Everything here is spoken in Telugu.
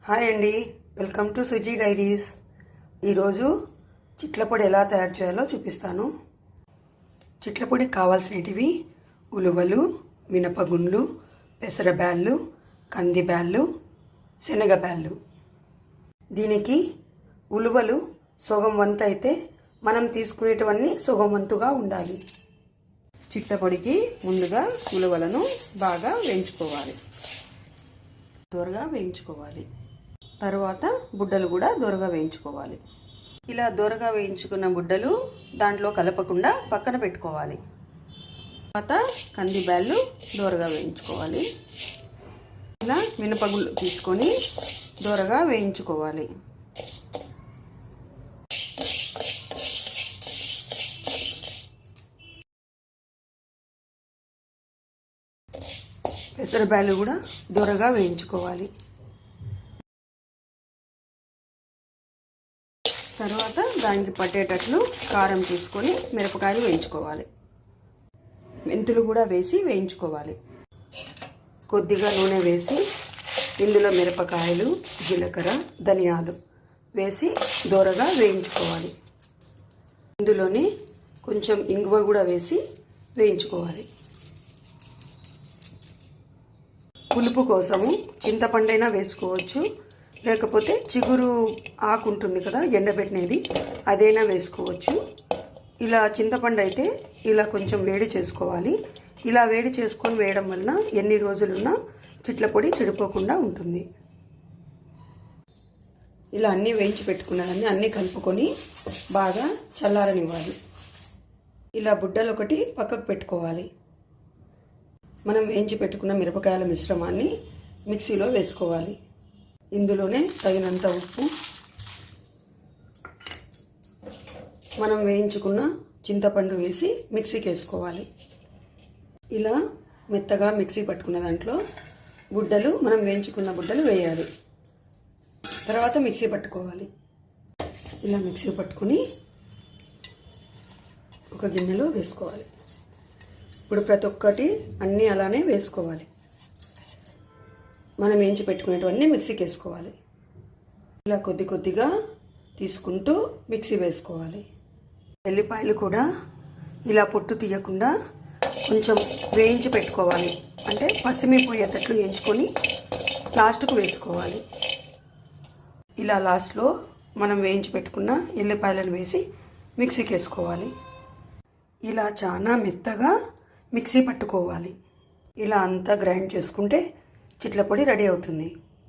హాయ్ అండి, వెల్కమ్ టు సుజీ డైరీస్. ఈరోజు చిట్లపొడి ఎలా తయారు చేయాలో చూపిస్తాను. చిట్లపొడికి కావాల్సినవి ఉలువలు, మినపగుండ్లు, పెసరబ్యాళ్ళు, కందిబ్యాళ్ళు, శనగబ్యాళ్ళు. దీనికి ఉలువలు సగం వంతు అయితే మనం తీసుకునేటివన్నీ సగం వంతుగా ఉండాలి. చిట్లపొడికి ముందుగా ఉలువలను బాగా వేయించుకోవాలి, దోరగా వేయించుకోవాలి. తర్వాత బుడ్డలు కూడా దోరగా వేయించుకోవాలి. ఇలా దోరగా వేయించుకున్న బుడ్డలు దాంట్లో కలపకుండా పక్కన పెట్టుకోవాలి. తర్వాత కందిబ్యాళ్ళు దోరగా వేయించుకోవాలి. ఇలా మినపగుళ్ళు తీసుకొని దోరగా వేయించుకోవాలి. పెసరబ్యాళ్ళు కూడా దోరగా వేయించుకోవాలి. తర్వాత దానికి పట్టేటట్లు కారం తీసుకొని మిరపకాయలు వేయించుకోవాలి. మెంతులు కూడా వేసి వేయించుకోవాలి. కొద్దిగా నూనె వేసి ఇందులో మిరపకాయలు, జీలకర్ర, ధనియాలు వేసి దోరగా వేయించుకోవాలి. ఇందులోనే కొంచెం ఇంగువ కూడా వేసి వేయించుకోవాలి. పులుపు కోసము చింతపండైనా వేసుకోవచ్చు, లేకపోతే చిగురు ఆకు ఉంటుంది కదా ఎండబెట్టినది, అదైనా వేసుకోవచ్చు. ఇలా చింతపండు అయితే ఇలా కొంచెం వేడి చేసుకోవాలి. ఇలా వేడి చేసుకొని వేయడం వలన ఎన్ని రోజులున్నా చిట్లపొడి చెడిపోకుండా ఉంటుంది. ఇలా అన్నీ వేయించి పెట్టుకున్నదాన్ని అన్నీ కలుపుకొని బాగా చల్లారనివ్వాలి. ఇలా బుడ్డలు ఒకటి పక్కకు పెట్టుకోవాలి. మనం వేయించి పెట్టుకున్న మిరపకాయల మిశ్రమాన్ని మిక్సీలో వేసుకోవాలి. ఇందులోనే తగినంత ఉప్పు, మనం వేయించుకున్న చింతపండు వేసి మిక్సీకి వేసుకోవాలి. ఇలా మెత్తగా మిక్సీ పట్టుకున్న దాంట్లో బుడ్డలు, మనం వేయించుకున్న బుడ్డలు వేయాలి. తర్వాత మిక్సీ పట్టుకోవాలి. ఇలా మిక్సీ పట్టుకొని ఒక గిన్నెలో వేసుకోవాలి. ఇప్పుడు ప్రతి ఒక్కటి అన్నీ అలానే వేసుకోవాలి. మనం వేయించి పెట్టుకునేటివన్నీ మిక్సీకి వేసుకోవాలి. ఇలా కొద్ది కొద్దిగా తీసుకుంటూ మిక్సీ వేసుకోవాలి. ఎల్లిపాయలు కూడా ఇలా పొట్టు తీయకుండా కొంచెం వేయించి పెట్టుకోవాలి. అంటే పసిమిపోయేటట్లు వేయించుకొని లాస్ట్కు వేసుకోవాలి. ఇలా లాస్ట్లో మనం వేయించి పెట్టుకున్న ఎల్లిపాయలను వేసి మిక్సీకి వేసుకోవాలి. ఇలా చాలా మెత్తగా మిక్సీ పట్టుకోవాలి. ఇలా అంతా గ్రైండ్ చేసుకుంటే చిట్లపొడి రెడీ అవుతుంది.